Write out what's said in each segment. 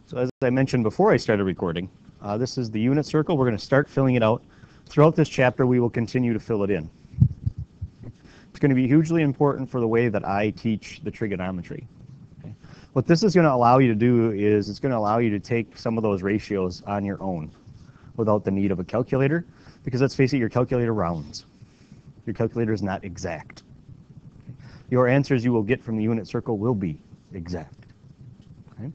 So as I mentioned before I started recording, this is the unit circle. We're going to start filling it out. Throughout this chapter, we will continue to fill it in. It's going to be hugely important for the way that I teach the trigonometry. Okay? What this is going to allow you to do is it's going to allow you to take some of those ratios on your own without the need of a calculator, because let's face it, your calculator rounds. Your calculator is not exact. Your answers you will get from the unit circle will be exact. Okay?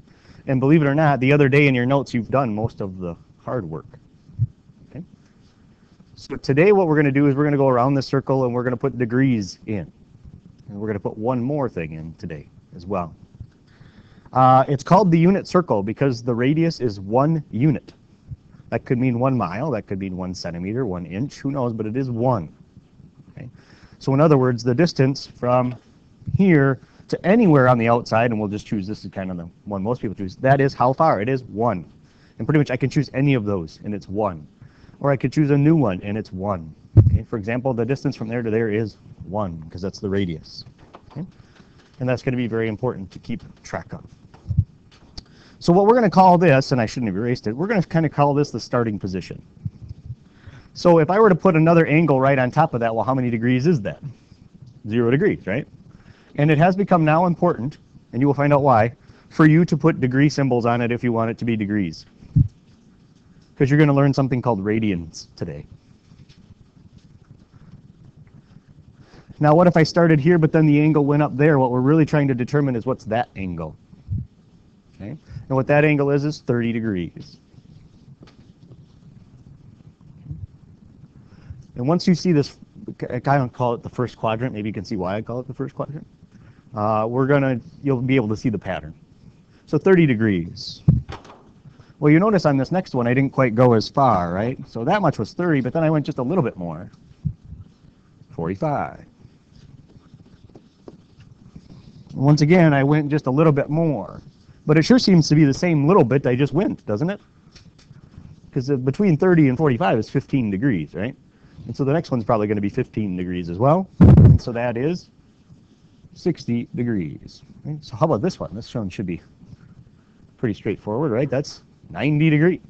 And believe it or not, the other day in your notes, you've done most of the hard work. Okay? So today what we're going to do is we're going to go around the circle and we're going to put degrees in. And we're going to put one more thing in today as well. It's called the unit circle because the radius is 1 unit. That could mean 1 mile, that could mean 1 centimeter, 1 inch, who knows, but it is 1. Okay? So in other words, the distance from here to anywhere on the outside, and we'll just choose this is kind of the one most people choose, that is how far? It is 1. And pretty much I can choose any of those, and it's 1. Or I could choose a new one, and it's 1. Okay? For example, the distance from there to there is 1, because that's the radius. Okay? And that's going to be very important to keep track of. So what we're going to call this, and I shouldn't have erased it, we're going to kind of call this the starting position. So if I were to put another angle right on top of that, well, how many degrees is that? 0 degrees, right? And it has become now important, and you will find out why, for you to put degree symbols on it if you want it to be degrees. Because you're going to learn something called radians today. Now what if I started here, but then the angle went up there? What we're really trying to determine is what's that angle. Okay? And what that angle is 30 degrees. And once you see this, I kind of call it the first quadrant. Maybe you can see why I call it the first quadrant. You'll be able to see the pattern. So 30 degrees. Well, you notice on this next one, I didn't quite go as far, right? So that much was 30, but then I went just a little bit more. 45. Once again, I went just a little bit more. But it sure seems to be the same little bit I just went, doesn't it? Because between 30 and 45 is 15 degrees, right? And so the next one's probably going to be 15 degrees as well. And so that is 60 degrees. Okay? So how about this one? This one should be pretty straightforward, right? That's 90 degrees.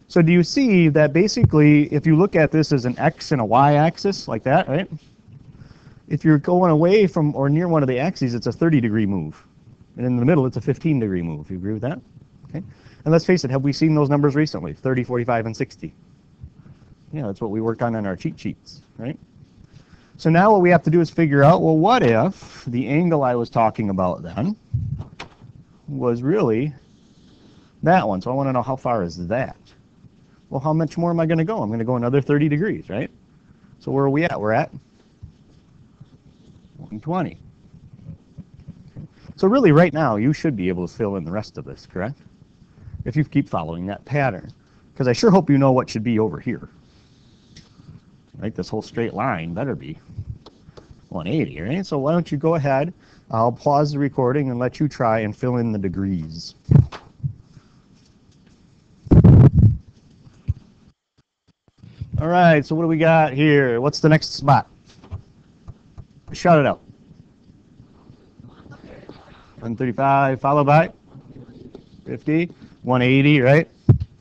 So do you see that basically if you look at this as an X and a Y axis like that, right? If you're going away from or near one of the axes, it's a 30-degree move. And in the middle, it's a 15-degree move. You agree with that? Okay. And let's face it, have we seen those numbers recently? 30, 45, and 60. Yeah, that's what we work on in our cheat sheets, right? So now what we have to do is figure out, well, what if the angle I was talking about then was really that one? So I want to know how far is that? Well, how much more am I going to go? I'm going to go another 30 degrees, right? So where are we at? We're at 120. So really right now you should be able to fill in the rest of this, correct? If you keep following that pattern. Because I sure hope you know what should be over here. Right? This whole straight line better be 180, right? So why don't you go ahead, I'll pause the recording and let you try and fill in the degrees. All right, so what do we got here? What's the next spot? Shout it out. 135 followed by 50, 180, right?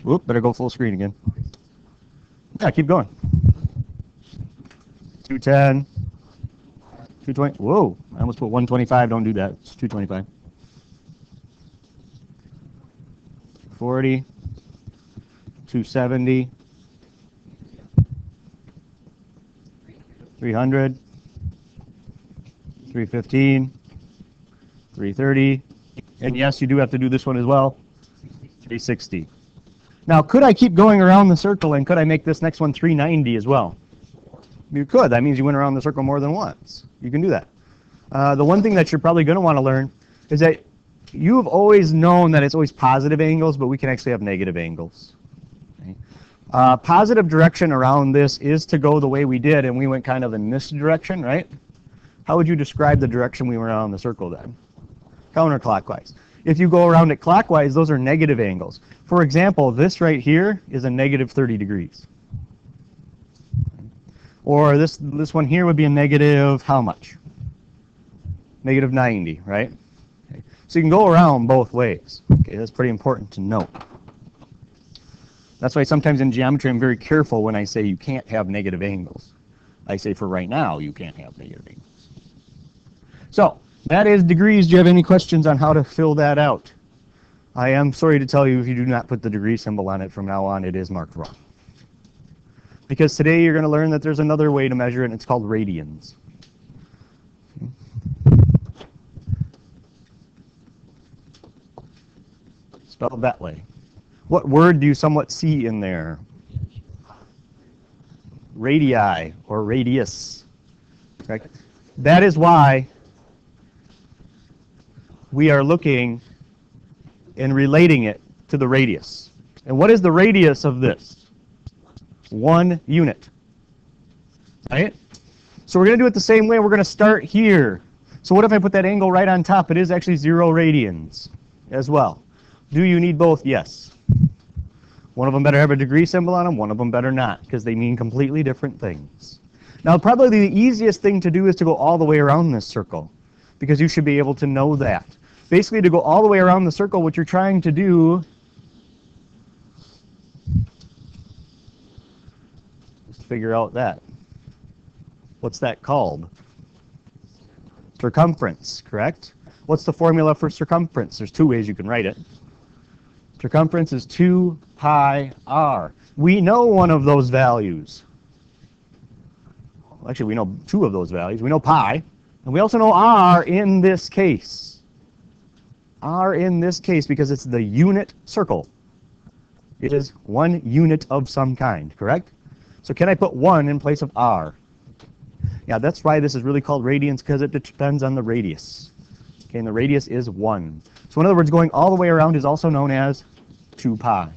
Whoop, better go full screen again. Yeah, keep going. 210, 220. Whoa, I almost put 125. Don't do that. It's 225. 40, 270, 300. 315, 330, and yes, you do have to do this one as well, 360. Now, could I keep going around the circle, and could I make this next one 390 as well? You could. That means you went around the circle more than once. You can do that. The one thing that you're probably going to want to learn is that you have always known that it's always positive angles, but we can actually have negative angles. Okay? Positive direction around this is to go the way we did, and we went kind of in this direction, right? How would you describe the direction we went around the circle then? Counterclockwise. If you go around it clockwise, those are negative angles. For example, this right here is a negative 30 degrees. Or this one here would be a negative how much? Negative 90, right? Okay. So you can go around both ways. Okay, that's pretty important to note. That's why sometimes in geometry I'm very careful when I say you can't have negative angles. I say for right now you can't have negative angles. So that is degrees. Do you have any questions on how to fill that out? I am sorry to tell you, if you do not put the degree symbol on it from now on, it is marked wrong. Because today you're going to learn that there's another way to measure it, and it's called radians. Spelled that way. What word do you somewhat see in there? Radii or radius. Correct? That is why we are looking and relating it to the radius. And what is the radius of this? 1 unit. Right? So we're going to do it the same way. We're going to start here. So what if I put that angle right on top? It is actually 0 radians as well. Do you need both? Yes. One of them better have a degree symbol on them, one of them better not, because they mean completely different things. Now, probably the easiest thing to do is to go all the way around this circle, because you should be able to know that. Basically, to go all the way around the circle, what you're trying to do is figure out that. What's that called? Circumference, correct? What's the formula for circumference? There's 2 ways you can write it. Circumference is 2 pi r. We know one of those values. Well, actually, we know 2 of those values. We know pi, and we also know r in this case. R in this case because it's the unit circle. It is 1 unit of some kind, correct? So can I put 1 in place of r? Yeah, that's why this is really called radians, because it depends on the radius. Okay, and the radius is 1. So in other words, going all the way around is also known as 2 pi.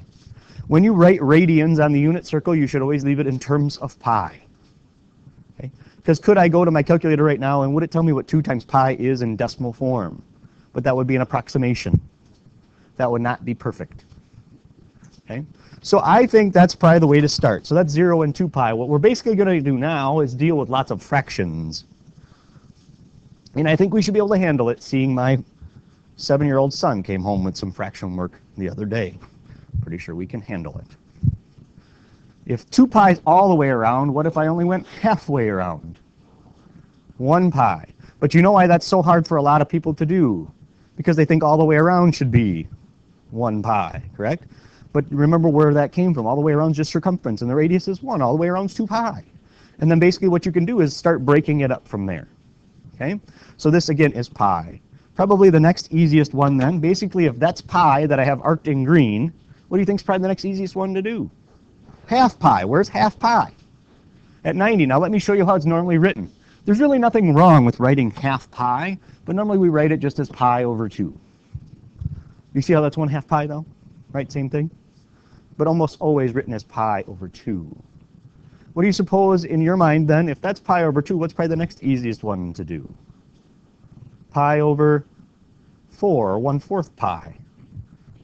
When you write radians on the unit circle, you should always leave it in terms of pi. Okay? Because could I go to my calculator right now and would it tell me what 2 times pi is in decimal form? But that would be an approximation. That would not be perfect. Okay? So I think that's probably the way to start. So that's 0 and 2 pi. What we're basically going to do now is deal with lots of fractions. And I think we should be able to handle it, seeing my 7-year-old son came home with some fraction work the other day. Pretty sure we can handle it. If 2 pi is all the way around, what if I only went halfway around? 1 pi. But you know why that's so hard for a lot of people to do? Because they think all the way around should be 1 pi, correct? But remember where that came from. All the way around is just circumference, and the radius is 1. All the way around is 2 pi. And then basically what you can do is start breaking it up from there. Okay? So this, again, is pi. Probably the next easiest one then. Basically, if that's pi that I have arced in green, what do you think is probably the next easiest one to do? Half pi. Where's half pi? At 90. Now let me show you how it's normally written. There's really nothing wrong with writing half pi, but normally we write it just as pi over 2. You see how that's 1/2 pi though? Right, same thing? But almost always written as pi over 2. What do you suppose in your mind then, if that's pi over 2, what's probably the next easiest one to do? Pi over 4, or 1/4 pi.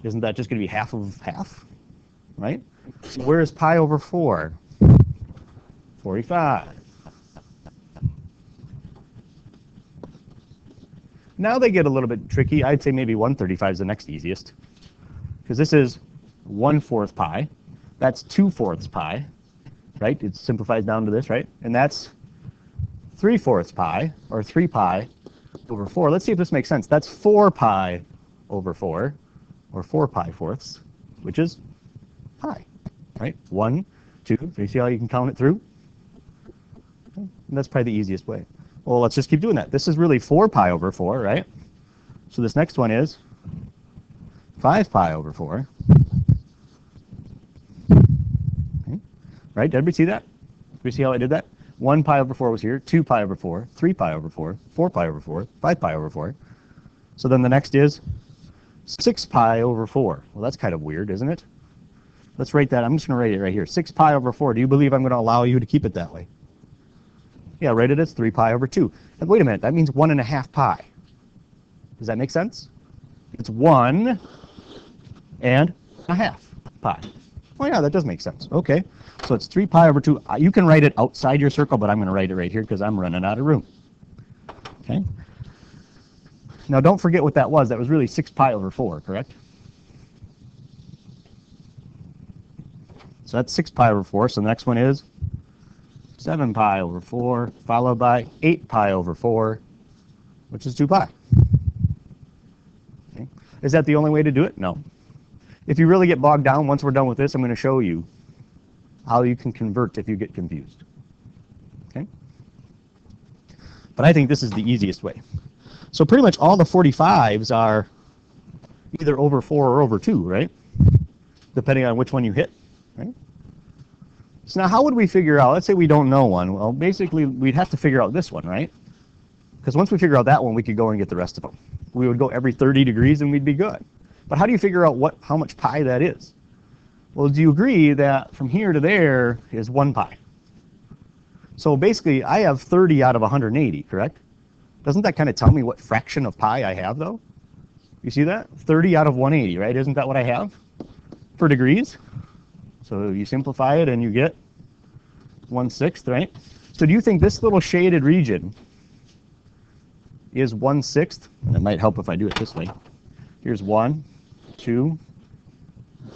Isn't that just going to be half of half? Right? So where is pi over 4? 45. Now they get a little bit tricky. I'd say maybe 1/35 is the next easiest. Because this is 1/4 pi. That's 2/4 pi. Right? It simplifies down to this, right? And that's 3/4 pi, or 3 pi over 4. Let's see if this makes sense. That's 4 pi over 4, or 4 pi fourths, which is pi. Right? 1, 2. Do you see how you can count it through? And that's probably the easiest way. Well, let's just keep doing that. This is really 4 pi over 4, right? So this next one is 5 pi over 4. Okay. Right? Did everybody see that? Did we see how I did that? 1 pi over 4 was here, 2 pi over 4, 3 pi over 4, 4 pi over 4, 5 pi over 4. So then the next is 6 pi over 4. Well, that's kind of weird, isn't it? Let's write that. I'm just going to write it right here. 6 pi over 4. Do you believe I'm going to allow you to keep it that way? Yeah, write it as 3 pi over 2. And wait a minute, that means 1.5 pi. Does that make sense? It's 1 and a half pi. Oh yeah, that does make sense. Okay, so it's 3 pi over 2. You can write it outside your circle, but I'm going to write it right here because I'm running out of room. Okay. Now don't forget what that was. That was really 6 pi over 4, correct? So that's 6 pi over 4. So the next one is 7 pi over 4, followed by 8 pi over 4, which is 2 pi. Okay. Is that the only way to do it? No. If you really get bogged down, once we're done with this, I'm going to show you how you can convert if you get confused. Okay? But I think this is the easiest way. So pretty much all the 45s are either over 4 or over 2, right? Depending on which one you hit, right? So now how would we figure out, let's say we don't know one. Well, basically we'd have to figure out this one, right? Because once we figure out that one, we could go and get the rest of them. We would go every 30 degrees and we'd be good. But how do you figure out how much pi that is? Well, do you agree that from here to there is 1 pi? So basically, I have 30 out of 180, correct? Doesn't that kind of tell me what fraction of pi I have, though? You see that? 30 out of 180, right? Isn't that what I have for degrees? So you simplify it and you get 1/6, right? So do you think this little shaded region is 1/6? And it might help if I do it this way. Here's 1, 2,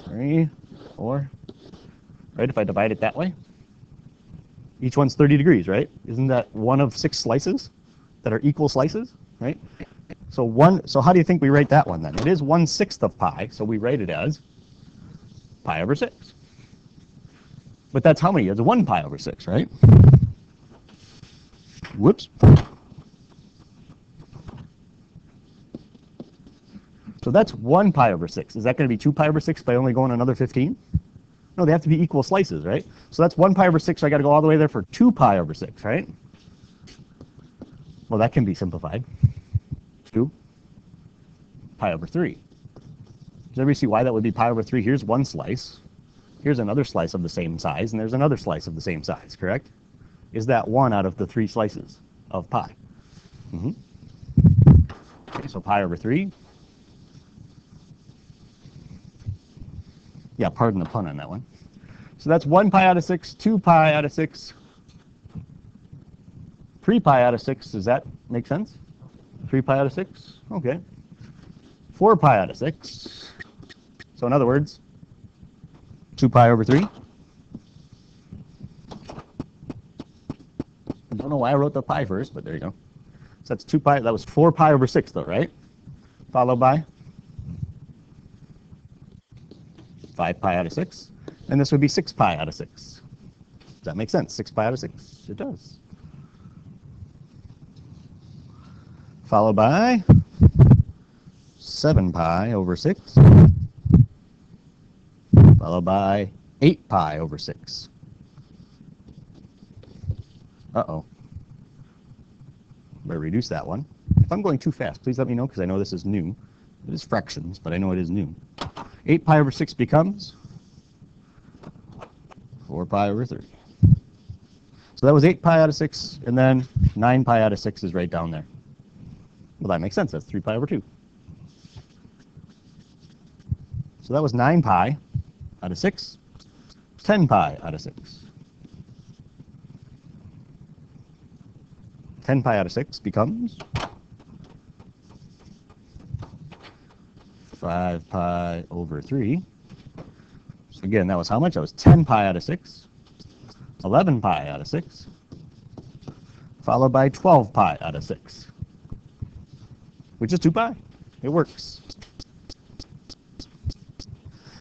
3, 4, right? If I divide it that way, each one's 30 degrees, right? Isn't that one of 6 slices that are equal slices, right? So how do you think we write that one then? It is 1/6 of pi, so we write it as pi over 6. But that's how many? It's 1 pi over 6, right? Whoops. So that's 1 pi over 6. Is that going to be 2 pi over 6 by only going another 15? No, they have to be equal slices, right? So that's 1 pi over 6, so I got to go all the way there for 2 pi over 6, right? Well, that can be simplified. 2 pi over 3. Does everybody see why that would be pi over 3? Here's one slice. Here's another slice of the same size, and there's another slice of the same size, correct? Is that 1 out of the 3 slices of pi? Okay, so pi over 3. Yeah, pardon the pun on that one. So that's 1 pi out of 6, 2 pi out of 6, 3 pi out of 6. Does that make sense? 3 pi out of 6? Okay. 4 pi out of 6. So in other words, 2 pi over 3. I don't know why I wrote the pi first, but there you go. So that's 2 pi. That was 4 pi over 6, though, right? Followed by 5 pi out of 6. And this would be 6 pi out of 6. Does that make sense? 6 pi out of 6. It does. Followed by 7 pi over 6. Followed by 8 pi over 6. Uh-oh. Better reduce that one. If I'm going too fast, please let me know, because I know this is new. It is fractions, but I know it is new. 8 pi over 6 becomes 4 pi over 3. So that was 8 pi out of 6, and then 9 pi out of 6 is right down there. Well, that makes sense. That's 3 pi over 2. So that was 9 pi out of 6, 10 pi out of 6. 10 pi out of 6 becomes 5 pi over 3. So again, that was how much? That was 10 pi out of 6, 11 pi out of 6, followed by 12 pi out of 6, which is 2 pi. It works.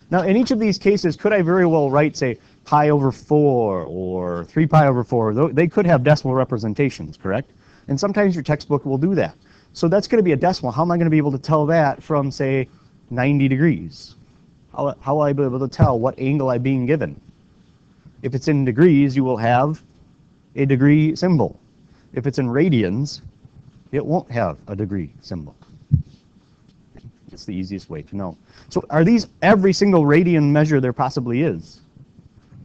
Now, in each of these cases, could I very well write, say, pi over 4 or 3 pi over 4? They could have decimal representations, correct? And sometimes your textbook will do that. So that's going to be a decimal. How am I going to be able to tell that from, say, 90 degrees? How will I be able to tell what angle I'm being given? If it's in degrees, you will have a degree symbol. If it's in radians, it won't have a degree symbol. It's the easiest way to know. So are these every single radian measure there possibly is?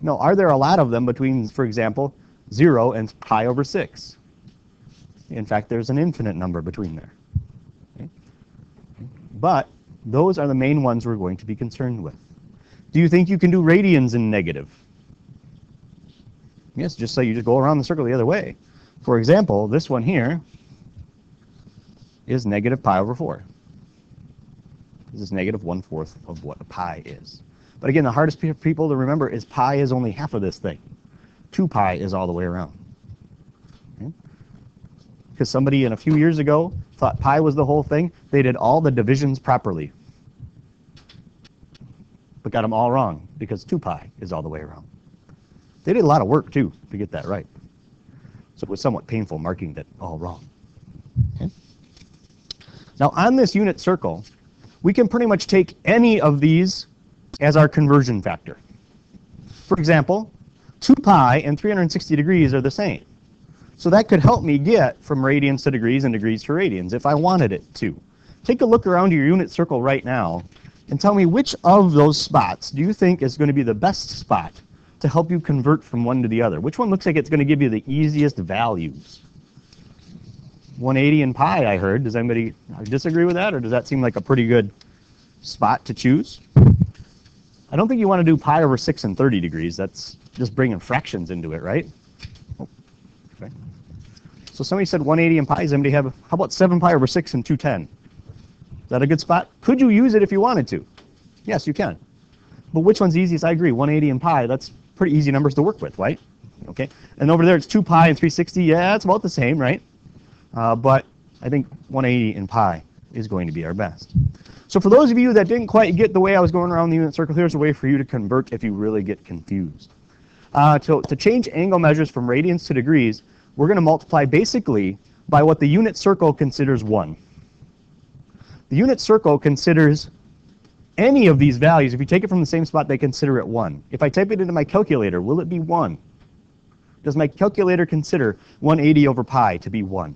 No. Are there a lot of them between, for example, 0 and pi over 6? In fact, there's an infinite number between there. Okay? But those are the main ones we're going to be concerned with. Do you think you can do radians in negative? Yes, just so you just go around the circle the other way. For example, this one here is negative pi over 4. This is negative 1/4 of what a pi is. But again, the hardest people to remember is pi is only half of this thing. 2 pi is all the way around. Because somebody in a few years ago thought pi was the whole thing. They did all the divisions properly, but got them all wrong because 2 pi is all the way around. They did a lot of work, too, to get that right. So it was somewhat painful marking that all wrong. Okay? Now, on this unit circle, we can pretty much take any of these as our conversion factor. For example, 2 pi and 360 degrees are the same. So that could help me get from radians to degrees and degrees to radians if I wanted it to. Take a look around your unit circle right now and tell me which of those spots do you think is going to be the best spot to help you convert from one to the other. Which one looks like it's going to give you the easiest values? 180 and pi, I heard. Does anybody disagree with that, or does that seem like a pretty good spot to choose? I don't think you want to do pi over 6 and 30 degrees. That's just bringing fractions into it, right? Oh, okay. So somebody said 180 and pi. Does anybody have, how about 7 pi over 6 and 210? Is that a good spot? Could you use it if you wanted to? Yes, you can. But which one's easiest? I agree. 180 and pi, that's pretty easy numbers to work with, right? Okay. And over there it's 2 pi and 360. Yeah, it's about the same, right? But I think 180 and pi is going to be our best. So for those of you that didn't quite get the way I was going around the unit circle, here's a way for you to convert if you really get confused. To change angle measures from radians to degrees, we're going to multiply basically by what the unit circle considers 1. The unit circle considers any of these values. If you take it from the same spot, they consider it 1. If I type it into my calculator, will it be 1? Does my calculator consider 180 over pi to be 1?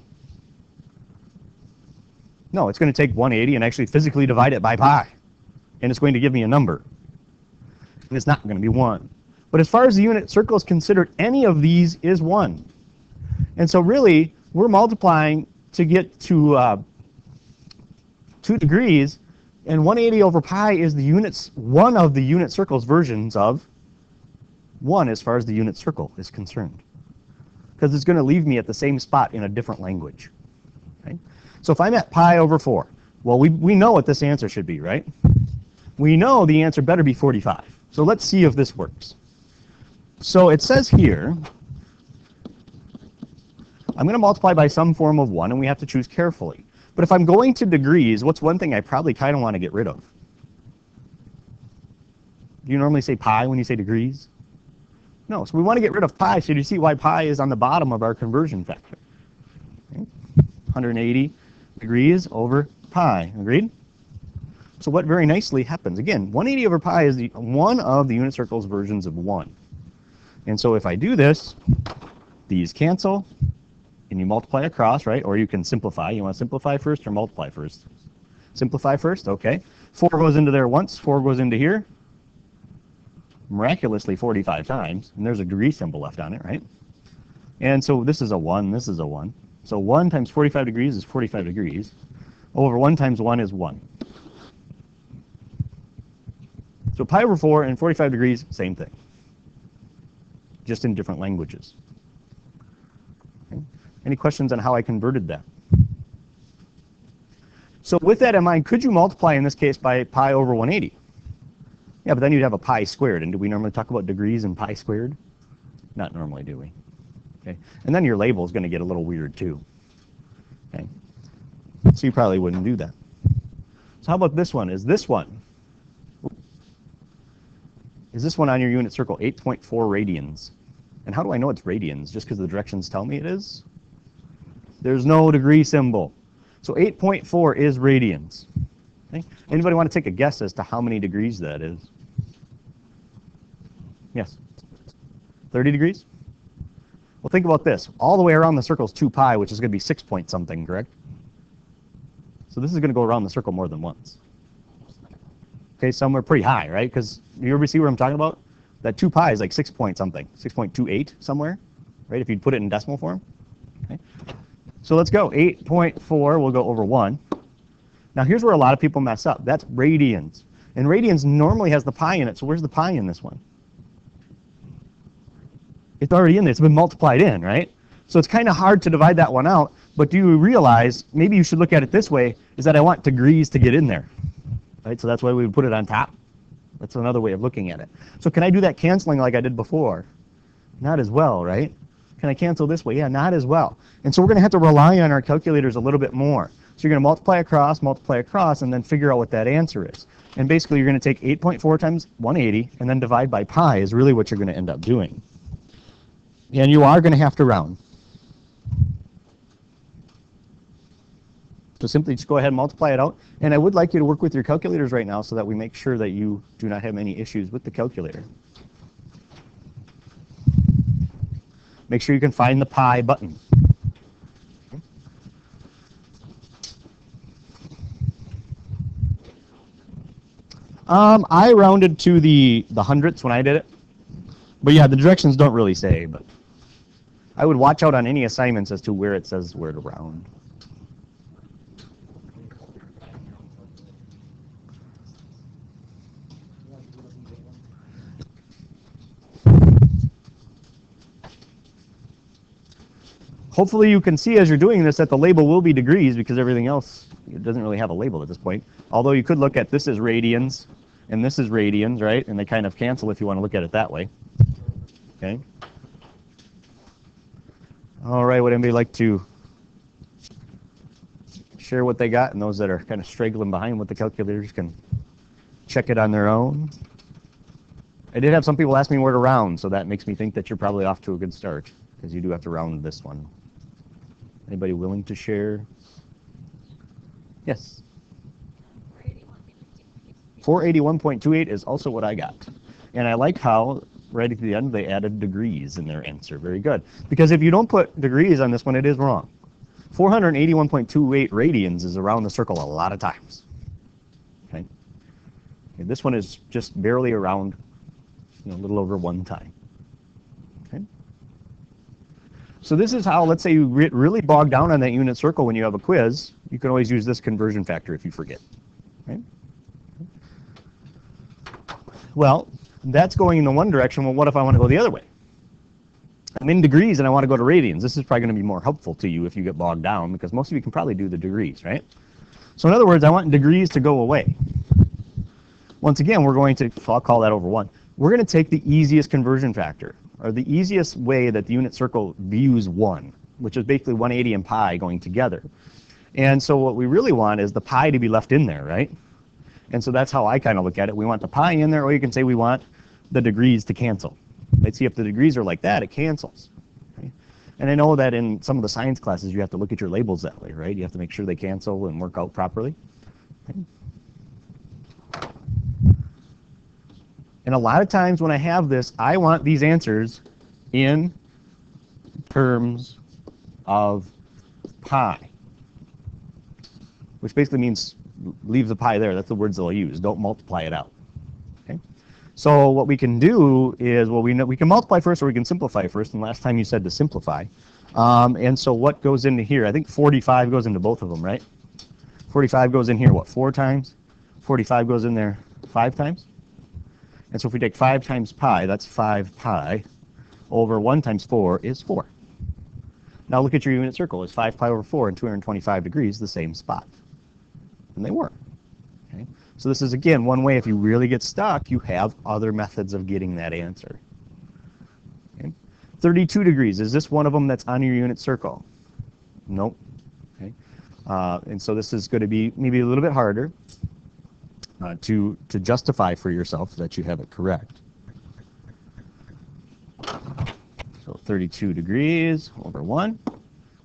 No, it's going to take 180 and actually physically divide it by pi. And it's going to give me a number. And it's not going to be 1. But as far as the unit circle is considered, any of these is 1. And so really, we're multiplying to get to 2 degrees. And 180 over pi is the units, one of the unit circle's versions of 1 as far as the unit circle is concerned. Because it's going to leave me at the same spot in a different language. Right? So if I'm at pi over 4, well, we know what this answer should be, right? We know the answer better be 45. So let's see if this works. So it says here, I'm going to multiply by some form of 1, and we have to choose carefully. But if I'm going to degrees, what's one thing I probably kind of want to get rid of? Do you normally say pi when you say degrees? No, so we want to get rid of pi, so you see why pi is on the bottom of our conversion factor. Okay. 180 degrees over pi, agreed? So what very nicely happens, again, 180 over pi is one of the unit circle's versions of 1. And so if I do this, these cancel, and you multiply across, right? Or you can simplify. You want to simplify first or multiply first? Simplify first, okay. 4 goes into there once, 4 goes into here. Miraculously 45 times, and there's a degree symbol left on it, right? And so this is a 1, this is a 1. So 1 times 45 degrees is 45 degrees. Over 1 times 1 is 1. So pi over 4 and 45 degrees, same thing. Just in different languages. Okay. Any questions on how I converted that? So with that in mind, could you multiply in this case by pi over 180? Yeah, but then you'd have a pi squared. And do we normally talk about degrees and pi squared? Not normally, do we? Okay. And then your label is going to get a little weird too. Okay. So you probably wouldn't do that. So how about this one? Is this one on your unit circle 8.4 radians? And how do I know it's radians? Just because the directions tell me it is? There's no degree symbol. So 8.4 is radians. Okay. Anybody want to take a guess as to how many degrees that is? Yes? 30 degrees? Well, think about this. All the way around the circle is 2 pi, which is going to be 6 point something, correct? So this is going to go around the circle more than once. Okay, somewhere pretty high, right? Because you ever see what I'm talking about? That 2 pi is like 6 point something, 6.28 somewhere, right? If you'd put it in decimal form. Okay. So let's go. 8.4 will go over 1. Now here's where a lot of people mess up. That's radians. And radians normally has the pi in it, so where's the pi in this one? It's already in there. It's been multiplied in, right? So it's kind of hard to divide that one out. But do you realize, maybe you should look at it this way, is that I want degrees to get in there, right? So that's why we would put it on top. That's another way of looking at it. So can I do that canceling like I did before? Not as well, right? Can I cancel this way? Yeah, not as well. And so we're going to have to rely on our calculators a little bit more. So you're going to multiply across, and then figure out what that answer is. And basically you're going to take 8.4 times 180 and then divide by pi is really what you're going to end up doing. And you are going to have to round. So simply just go ahead and multiply it out. And I would like you to work with your calculators right now so that we make sure that you do not have any issues with the calculator. Make sure you can find the pi button. I rounded to the hundredths when I did it. But yeah, the directions don't really say, but I would watch out on any assignments as to where it says where to round. Hopefully you can see as you're doing this that the label will be degrees because everything else, it doesn't really have a label at this point. Although you could look at this is radians and this is radians, right? And they kind of cancel if you want to look at it that way. Okay. All right, would anybody like to share what they got? And those that are kind of straggling behind with the calculators can check it on their own. I did have some people ask me where to round, so that makes me think that you're probably off to a good start because you do have to round this one. Anybody willing to share? Yes. 481.28 is also what I got. And I like how right at the end they added degrees in their answer. Very good. Because if you don't put degrees on this one, it is wrong. 481.28 radians is around the circle a lot of times. Okay. And this one is just barely around, a little over one time. Okay. So this is how, let's say you really bog down on that unit circle when you have a quiz. You can always use this conversion factor if you forget. Okay. Well, that's going in the one direction. Well, what if I want to go the other way? I'm in degrees and I want to go to radians. This is probably going to be more helpful to you if you get bogged down because most of you can probably do the degrees, right? So in other words, I want degrees to go away. Once again, we're going to, I'll call that over 1. We're going to take the easiest conversion factor, or the easiest way that the unit circle views 1, which is basically 180 and pi going together. And so what we really want is the pi to be left in there, right? And so that's how I kind of look at it. We want the pi in there, or you can say we want the degrees to cancel. Let's see if the degrees are like that, it cancels. Okay? And I know that in some of the science classes you have to look at your labels that way, right? You have to make sure they cancel and work out properly. Okay? And a lot of times when I have this, I want these answers in terms of pi, which basically means leave the pi there. That's the words they'll use. Don't multiply it out. Okay. So what we can do is, well, we know we can multiply first or we can simplify first. And last time you said to simplify. And so what goes into here? I think 45 goes into both of them, right? 45 goes in here, what, 4 times? 45 goes in there 5 times? And so if we take 5 times pi, that's 5 pi, over 1 times 4 is 4. Now look at your unit circle. Is 5 pi over 4 and 225 degrees the same spot? And they were. Okay? So this is, again, one way if you really get stuck, you have other methods of getting that answer. Okay? 32 degrees, is this one of them that's on your unit circle? Nope. Okay? And so this is going to be maybe a little bit harder to justify for yourself that you have it correct. So 32 degrees over 1.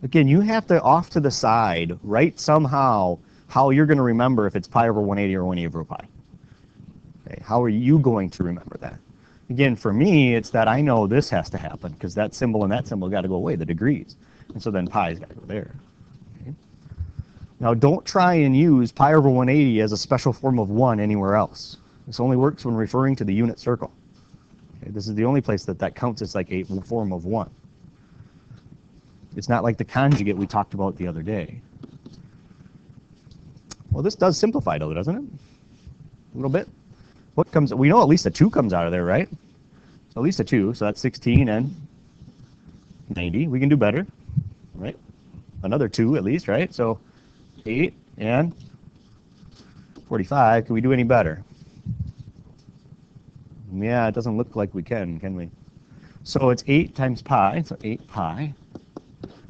Again, you have to, off to the side, write somehow how you're going to remember if it's pi over 180 or 1 over pi. Okay, how are you going to remember that? Again, for me, it's that I know this has to happen because that symbol and that symbol got to go away, the degrees. And so then pi's got to go there. Okay. Now, don't try and use pi over 180 as a special form of 1 anywhere else. This only works when referring to the unit circle. Okay, this is the only place that that counts as like a form of 1. It's not like the conjugate we talked about the other day. Well, this does simplify though, doesn't it? A little bit. What comes? We know at least a 2 comes out of there, right? So at least a 2. So that's 16 and 90. We can do better, right? another 2 at least, right? So 8 and 45. Can we do any better? Yeah, it doesn't look like we can we? So it's 8 times pi, so 8 pi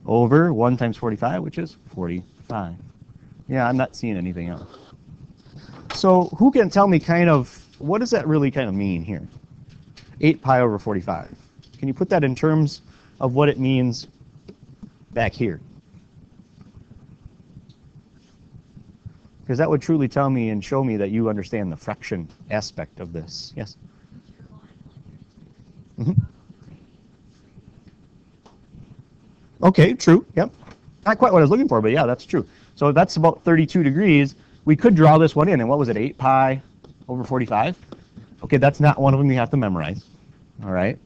over 1 times 45, which is 45. Yeah, I'm not seeing anything else. So who can tell me kind of, what does that really kind of mean here? 8 pi over 45. Can you put that in terms of what it means back here? Because that would truly tell me and show me that you understand the fraction aspect of this. Yes? Mm-hmm. Okay, true. Yep. Not quite what I was looking for, but yeah, that's true. So that's about 32 degrees. We could draw this one in, and what was it, 8 pi over 45? Okay, that's not one of them you have to memorize. All right?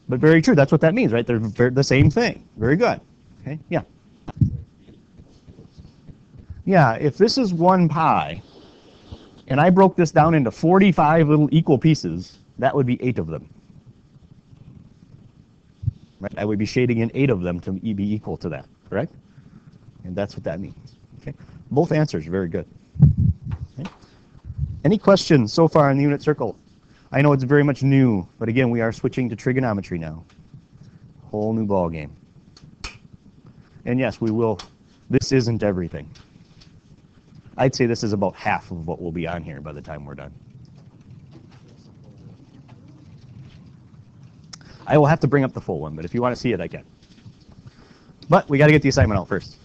But very true. That's what that means, right? They're the same thing. Very good. Okay, yeah. Yeah, if this is 1 pi, and I broke this down into 45 little equal pieces, that would be 8 of them. Right? I would be shading in 8 of them to be equal to that, correct? And that's what that means. Okay. Both answers are very good. Okay. Any questions so far in the unit circle? I know it's very much new, but again, we are switching to trigonometry now. Whole new ball game. And yes, we will. This isn't everything. I'd say this is about half of what will be on here by the time we're done. I will have to bring up the full one, but if you want to see it, I can. But we got to get the assignment out first.